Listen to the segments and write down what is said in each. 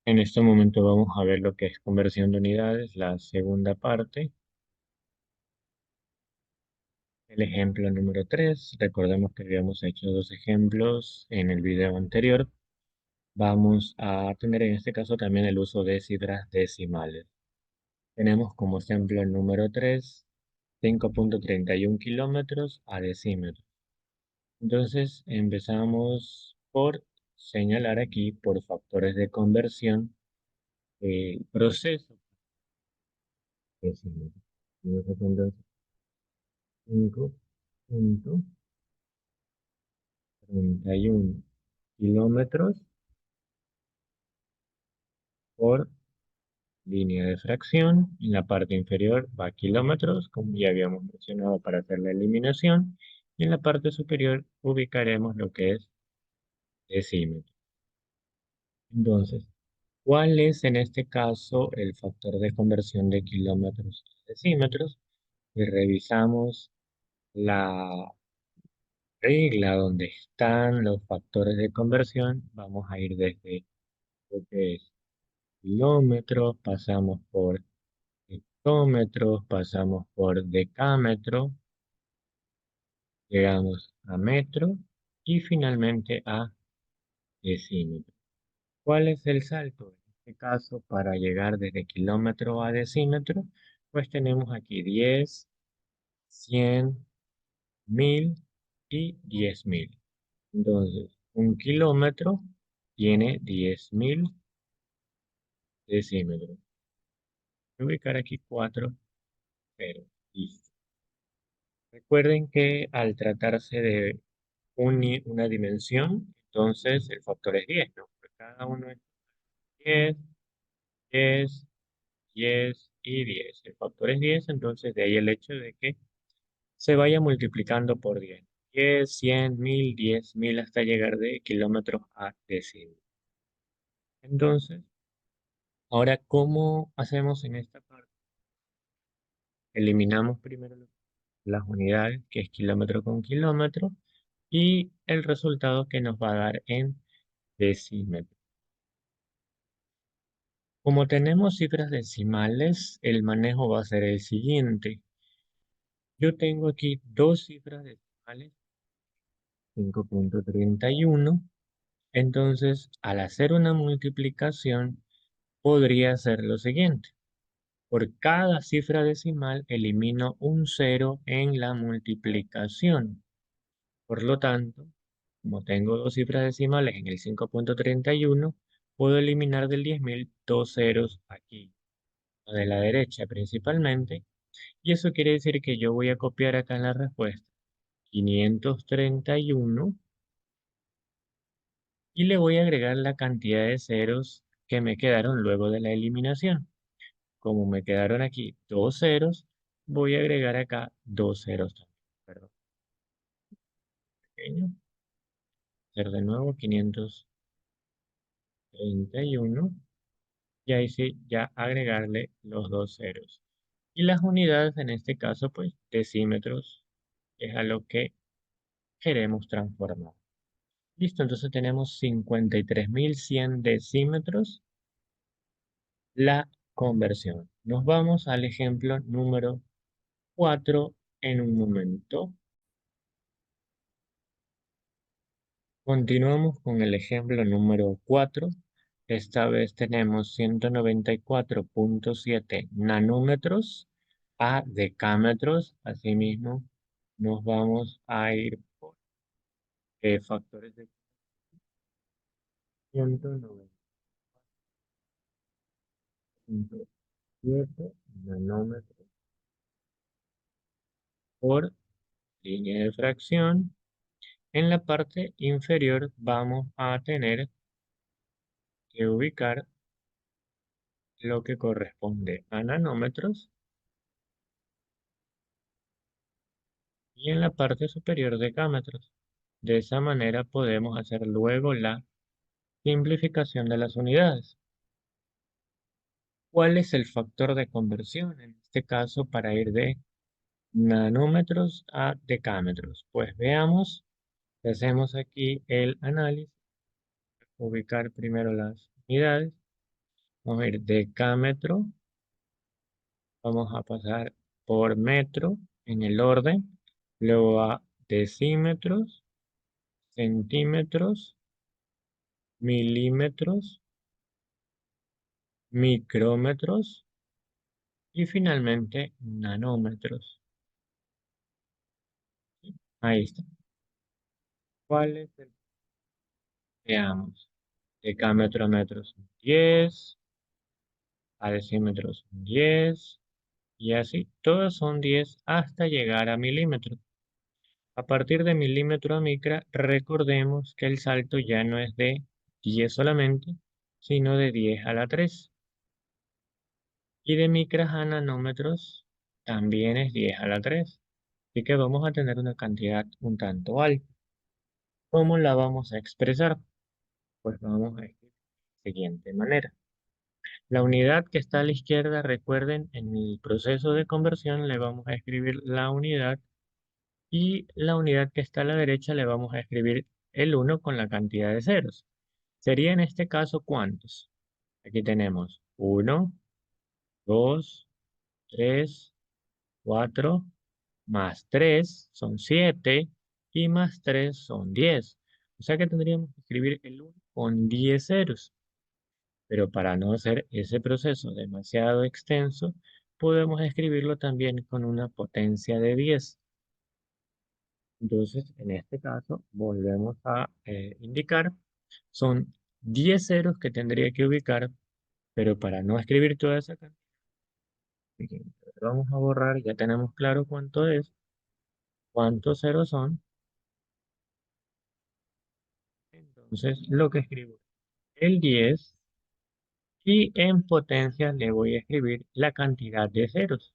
En este momento vamos a ver lo que es conversión de unidades, la segunda parte. El ejemplo número 3. Recordemos que habíamos hecho dos ejemplos en el video anterior. Vamos a tener en este caso también el uso de cifras decimales. Tenemos como ejemplo el número 3, 5.31 kilómetros a decímetro. Entonces empezamos por señalar aquí por factores de conversión el proceso de decímetro. Entonces, 5.31 kilómetros por línea de fracción. En la parte inferior va kilómetros, como ya habíamos mencionado para hacer la eliminación. Y en la parte superior ubicaremos lo que es decímetro. Entonces, ¿cuál es en este caso el factor de conversión de kilómetros a decímetros? Y revisamos la regla donde están los factores de conversión. Vamos a ir desde lo que es kilómetros, pasamos por hectómetros, pasamos por decámetro, llegamos a metro y finalmente a decímetro. ¿Cuál es el salto? En este caso, para llegar desde kilómetro a decímetro, pues tenemos aquí 10, 100, 1000 y 10.000. Entonces, un kilómetro tiene 10.000 decímetros. Voy a ubicar aquí 4 ceros. Listo. Recuerden que al tratarse de una dimensión, entonces el factor es 10, ¿no? Porque cada uno es 10, 10, 10 y 10. El factor es 10, entonces de ahí el hecho de que se vaya multiplicando por 10. 10, 100, 1000, 10.000 hasta llegar de kilómetros a decímetros. Entonces, ahora, ¿cómo hacemos en esta parte? Eliminamos primero las unidades, que es kilómetro con kilómetro, y el resultado que nos va a dar en decímetro. Como tenemos cifras decimales, el manejo va a ser el siguiente. Yo tengo aquí dos cifras decimales, 5.31. Entonces, al hacer una multiplicación, podría ser lo siguiente. Por cada cifra decimal elimino un cero en la multiplicación. Por lo tanto, como tengo dos cifras decimales en el 5.31, puedo eliminar del 10.000 dos ceros aquí, de la derecha principalmente, y eso quiere decir que yo voy a copiar acá en la respuesta 531 y le voy a agregar la cantidad de ceros que me quedaron luego de la eliminación. Como me quedaron aquí dos ceros, voy a agregar acá dos ceros también. Perdón, pequeño. Hacer de nuevo 531 y ahí sí ya agregarle los dos ceros. Y las unidades en este caso pues decímetros es a lo que queremos transformar. Listo, entonces tenemos 53.100 decímetros la conversión. Nos vamos al ejemplo número 4 en un momento. Continuamos con el ejemplo número 4. Esta vez tenemos 194.7 nanómetros a decámetros. Asimismo, nos vamos a ir por factores de 190.7 nanómetros por línea de fracción. En la parte inferior vamos a tener que ubicar lo que corresponde a nanómetros y en la parte superior decámetros. De esa manera podemos hacer luego la simplificación de las unidades. ¿Cuál es el factor de conversión en este caso para ir de nanómetros a decámetros? Pues veamos, hacemos aquí el análisis, ubicar primero las unidades. Vamos a ir decámetro, vamos a pasar por metro en el orden, luego a decímetros, centímetros, milímetros, micrómetros y finalmente nanómetros. Ahí está. ¿Cuál es el? Veamos. Decámetro a metros son 10, a decímetros son 10, y así. Todos son 10 hasta llegar a milímetros. A partir de milímetro a micra, recordemos que el salto ya no es de 10 solamente, sino de 10 a la 3. Y de micras a nanómetros también es 10 a la 3. Así que vamos a tener una cantidad un tanto alta. ¿Cómo la vamos a expresar? Pues vamos a escribir de la siguiente manera. La unidad que está a la izquierda, recuerden, en el proceso de conversión le vamos a escribir la unidad, y la unidad que está a la derecha le vamos a escribir el 1 con la cantidad de ceros. Sería en este caso, ¿cuántos? Aquí tenemos 1, 2, 3, 4, más 3 son 7 y más 3 son 10. O sea que tendríamos que escribir el 1 con 10 ceros. Pero para no hacer ese proceso demasiado extenso, podemos escribirlo también con una potencia de 10. Entonces, en este caso, volvemos a indicar, son 10 ceros que tendría que ubicar, pero para no escribir toda esa cantidad, vamos a borrar, ya tenemos claro cuánto es, cuántos ceros son. Entonces, lo que escribo es el 10 y en potencia le voy a escribir la cantidad de ceros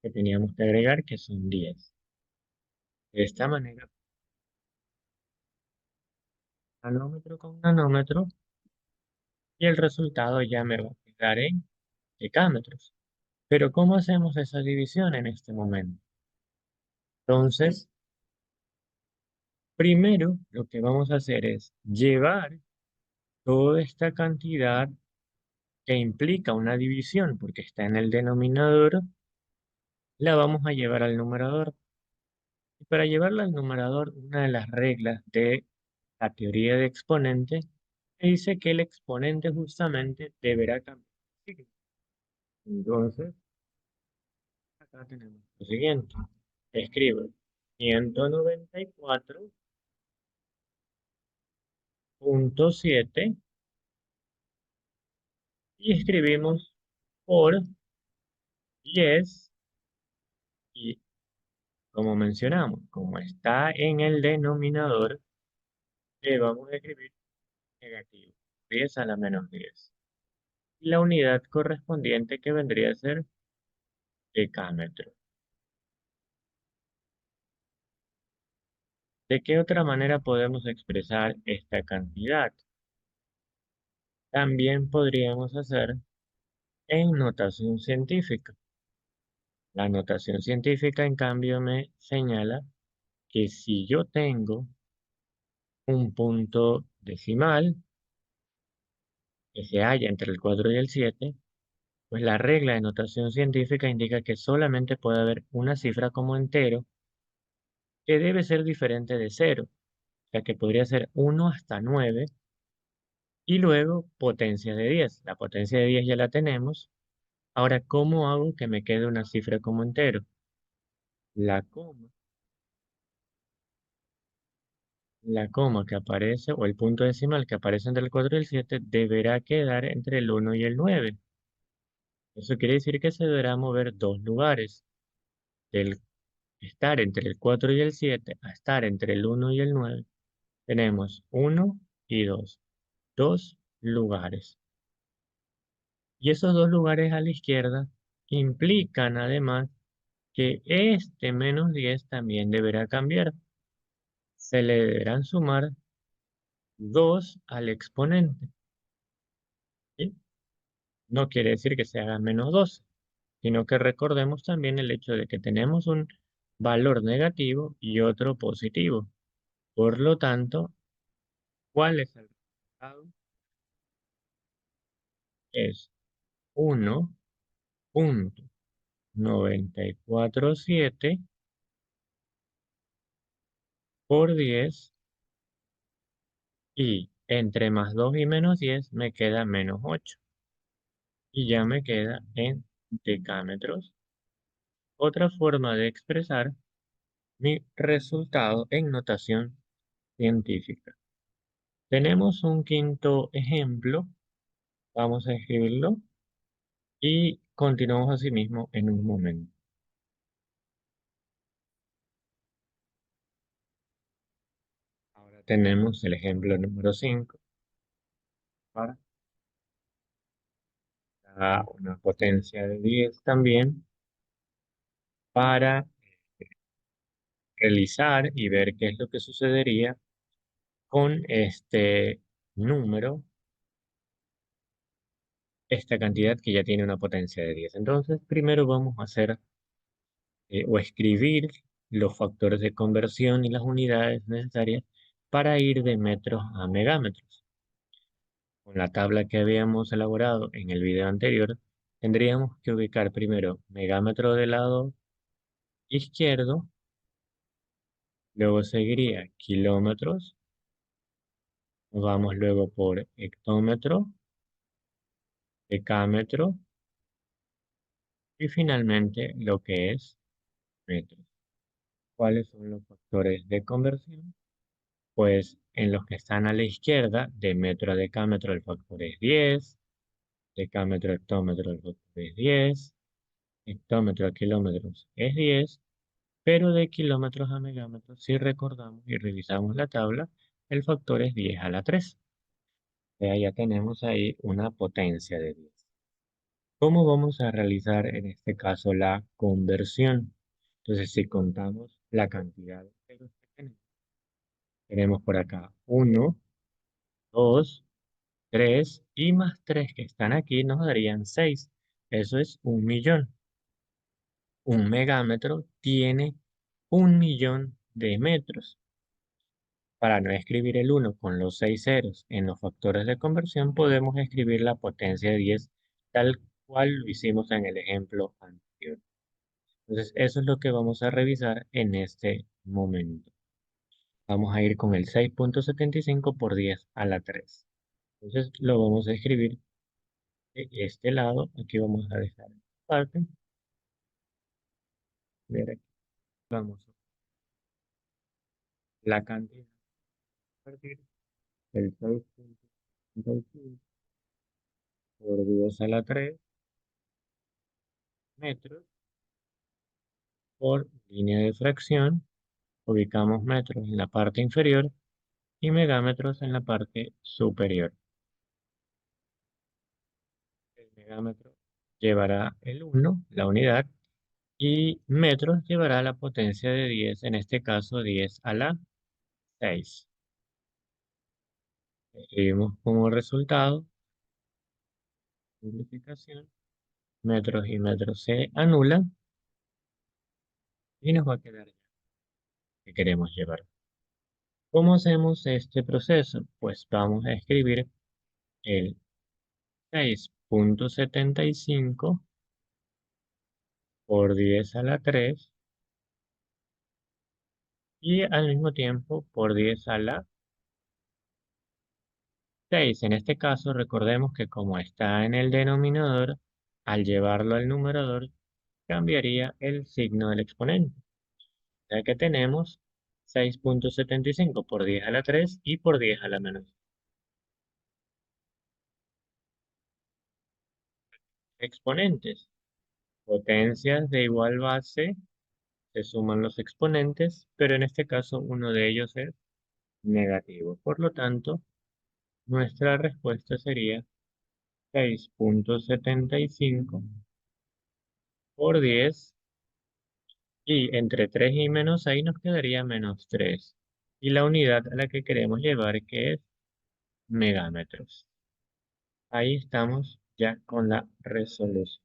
que teníamos que agregar, que son 10. De esta manera, nanómetro con nanómetro, y el resultado ya me va a quedar en decámetros. Pero ¿cómo hacemos esa división en este momento? Entonces, primero lo que vamos a hacer es llevar toda esta cantidad que implica una división, porque está en el denominador, la vamos a llevar al numerador. Y para llevarla al numerador, una de las reglas de la teoría de exponentes dice que el exponente justamente deberá cambiar de signo. Entonces, acá tenemos lo siguiente. Escribo 194.7 y escribimos por 10, y como mencionamos, como está en el denominador, le vamos a escribir negativo, 10 a la menos 10. Y la unidad correspondiente que vendría a ser decámetro. ¿De qué otra manera podemos expresar esta cantidad? También podríamos hacer en notación científica. La notación científica, en cambio, me señala que si yo tengo un punto decimal que se halla entre el 4 y el 7, pues la regla de notación científica indica que solamente puede haber una cifra como entero que debe ser diferente de cero, o sea que podría ser 1 hasta 9 y luego potencia de 10. La potencia de 10 ya la tenemos. Ahora, ¿cómo hago que me quede una cifra como entero? La coma, la coma que aparece, o el punto decimal que aparece entre el 4 y el 7, deberá quedar entre el 1 y el 9. Eso quiere decir que se deberá mover dos lugares, del estar entre el 4 y el 7 a estar entre el 1 y el 9. Tenemos 1 y 2, dos lugares. Y esos dos lugares a la izquierda implican además que este menos 10 también deberá cambiar. Se le deberán sumar 2 al exponente, ¿sí? No quiere decir que se haga menos 2, sino que recordemos también el hecho de que tenemos un valor negativo y otro positivo. Por lo tanto, ¿cuál es el resultado? Es 1.947 por 10 y entre más 2 y menos 10 me queda menos 8 y ya me queda en decámetros. Otra forma de expresar mi resultado en notación científica. Tenemos un quinto ejemplo, vamos a escribirlo y continuamos así mismo en un momento. Ahora tenemos el ejemplo número 5 para una potencia de 10 también para realizar y ver qué es lo que sucedería con este número, esta cantidad que ya tiene una potencia de 10. Entonces, primero vamos a hacer o escribir los factores de conversión y las unidades necesarias para ir de metros a megámetros. Con la tabla que habíamos elaborado en el video anterior, tendríamos que ubicar primero megámetro del lado izquierdo, luego seguiría kilómetros, nos vamos luego por hectómetro, decámetro y finalmente lo que es metros. ¿Cuáles son los factores de conversión? Pues en los que están a la izquierda, de metro a decámetro el factor es 10, decámetro a hectómetro el factor es 10, hectómetro a kilómetros es 10, pero de kilómetros a megámetros, si recordamos y revisamos la tabla, el factor es 10 a la 3. Ya tenemos ahí una potencia de 10. ¿Cómo vamos a realizar en este caso la conversión? Entonces, si contamos la cantidad de ceros que tenemos por acá 1, 2, 3 y más 3 que están aquí nos darían 6. Eso es 1.000.000. Un megámetro tiene 1.000.000 de metros. Para no escribir el 1 con los 6 ceros en los factores de conversión, podemos escribir la potencia de 10 tal cual lo hicimos en el ejemplo anterior. Entonces, eso es lo que vamos a revisar en este momento. Vamos a ir con el 6.75 por 10 a la 3. Entonces, lo vamos a escribir de este lado. Aquí vamos a dejar esta parte. Ver aquí. Vamos a la cantidad a partir del 6.75 por 10 a la 3 metros por línea de fracción. Ubicamos metros en la parte inferior y megámetros en la parte superior. El megámetro llevará el 1, la unidad, y metros llevará la potencia de 10, en este caso 10 a la 6. Escribimos como resultado, simplificación, metros y metros se anulan y nos va a quedar ya que queremos llevar. ¿Cómo hacemos este proceso? Pues vamos a escribir el 6.75 por 10 a la 3 y al mismo tiempo por 10 a la 6. En este caso, recordemos que como está en el denominador, al llevarlo al numerador, cambiaría el signo del exponente. Ya que tenemos 6.75 por 10 a la 3 y por 10 a la menos. Exponentes. Potencias de igual base, se suman los exponentes, pero en este caso uno de ellos es negativo. Por lo tanto, nuestra respuesta sería 6.75 por 10 y entre 3 y menos 6 nos quedaría menos 3. Y la unidad a la que queremos llevar que es megámetros. Ahí estamos ya con la resolución.